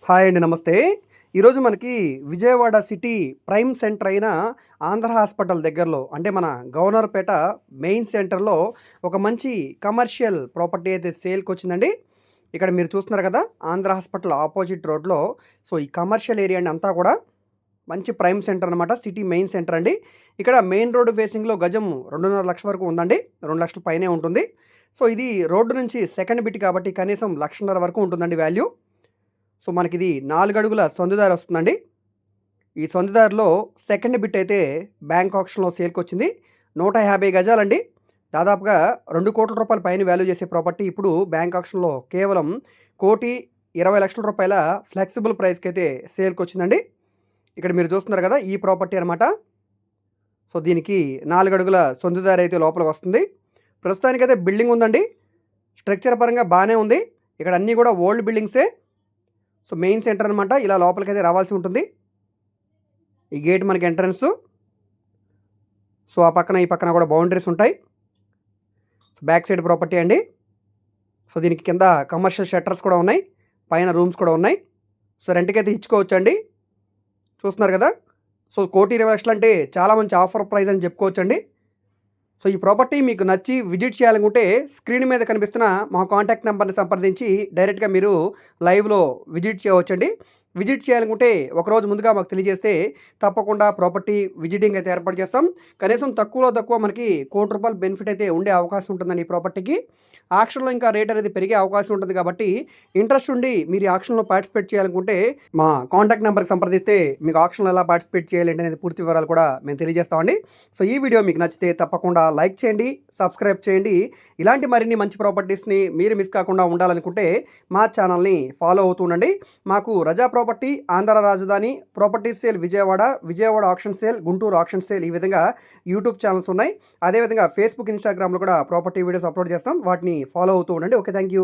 Hi అండి. నమస్తే. ఈరోజు మనకి విజయవాడ సిటీ ప్రైమ్ సెంటర్ అయిన ఆంధ్ర హాస్పిటల్ దగ్గరలో అంటే మన గవర్నర్‌పేట మెయిన్ సెంటర్‌లో ఒక మంచి కమర్షియల్ ప్రాపర్టీ అయితే సేల్‌కొచ్చిందండి. ఇక్కడ మీరు చూస్తున్నారు కదా! ఆంధ్ర హాస్పిటల్ ఆపోజిట్ రోడ్‌లో ఈ కమర్షియల్ ఏరియా అంతా కూడా మంచి ప్రైమ్ సెంటర్ అనమాట. సిటీ మెయిన్ సెంటర్ అండి. ఇక్కడ మెయిన్ రోడ్ ఫేసింగ్‌లో గజం 2.5 లక్షల వరకు ఉందండి. 2,00,000 పైనే ఉంటుంది. ఇది రోడ్డు నుంచి సెకండ్ బిట్ కాబట్టి కనీసం 1,50,000 వరకు ఉంటుందండి వాల్యూ. మనకిది 4 అడుగుల సందుదారి వస్తుందండి. ఈ సందుదారిలో సెకండ్ బిట్ అయితే బ్యాంక్ ఆక్షన్‌లో సేల్‌కొచ్చింది. 150 గజాలండి. దాదాపుగా రూ. 2,00,00,000 పైన వాల్యూ చేసే ప్రాపర్టీ ఇప్పుడు బ్యాంక్ ఆక్షన్‌లో కేవలం 1,20,00,000 ఫ్లెక్సిబుల్ ప్రైస్‌కైతే సేల్‌కొచ్చిందండి. ఇక్కడ మీరు చూస్తున్నారు కదా! ఈ ప్రాపర్టీ అనమాట. దీనికి 4 అడుగుల సందుదారి అయితే లోపలికొస్తుంది. ప్రస్తుతానికైతే బిల్డింగ్ ఉందండి. స్ట్రక్చర్ పరంగా బానే ఉంది. ఇక్కడ అన్నీ కూడా ఓల్డ్ బిల్డింగ్సే. మెయిన్ సెంటర్ అనమాట. ఇలా లోపలికైతే రావాల్సి ఉంటుంది. ఈ గేట్ మనకి ఎంట్రన్సు. ఆ పక్కన ఈ పక్కన కూడా బౌండరీస్ ఉంటాయి. బ్యాక్ సైడ్ ప్రాపర్టీ అండి. దీనికి కింద కమర్షియల్ షట్టర్స్ కూడా ఉన్నాయి. పైన రూమ్స్ కూడా ఉన్నాయి. రెంట్‌కైతే ఇచ్చుకోవచ్చండి. చూస్తున్నారు కదా! 1,20,00,000 అంటే చాలా మంచి ఆఫర్ ప్రైస్ అని చెప్పుకోవచ్చండి. ఈ ప్రాపర్టీ మీకు నచ్చి విజిట్ చేయాలనుకుంటే స్క్రీన్ మీద కనిపిస్తున్న మా కాంటాక్ట్ నెంబర్‌ని సంప్రదించి డైరెక్ట్‌గా మీరు లైవ్‌లో విజిట్ చేయవచ్చండి. విజిట్ చేయాలనుకుంటే ఒకరోజు ముందుగా మాకు తెలియజేస్తే తప్పకుండా ప్రాపర్టీ విజిటింగ్ అయితే ఏర్పాటు చేస్తాం. కనీసం తక్కువలో తక్కువ మనకి ₹1,00,00,000 బెనిఫిట్ అయితే ఉండే అవకాశం ఉంటుందండి ఈ ప్రాపర్టీకి. ఆక్షన్‌లో ఇంకా రేట్ అనేది పెరిగే అవకాశం ఉంటుంది కాబట్టి ఇంట్రెస్ట్ ఉండి మీరు ఈ ఆక్షన్‌లో పార్టిసిపేట్ చేయాలనుకుంటే మా కాంటాక్ట్ నెంబర్‌కి సంప్రదిస్తే మీకు ఆక్షన్‌లో ఎలా పార్టిసిపేట్ చేయాలి అనేది పూర్తి వివరాలు కూడా మేము తెలియజేస్తామండి. ఈ వీడియో మీకు నచ్చితే తప్పకుండా లైక్ చేయండి, సబ్స్క్రైబ్ చేయండి. ఇలాంటి మరిన్ని మంచి ప్రాపర్టీస్‌ని మీరు మిస్ కాకుండా ఉండాలనుకుంటే మా ఛానల్‌ని ఫాలో అవుతూ ఉండండి. మాకు రజా ప్రాపర్టీ, ఆంధ్ర రాజధాని, property sale Vijayawada, Vijayawada auction sale, Guntur auction sale ఈ విధంగా యూట్యూబ్ ఛానల్స్ ఉన్నాయి. అదేవిధంగా ఫేస్‌బుక్, ఇన్‌స్టాగ్రామ్‌లో కూడా ప్రాపర్టీ వీడియోస్ అప్లోడ్ చేస్తాం. వాటిని ఫాలో అవుతూ ఉండండి. ఓకే. Thank you.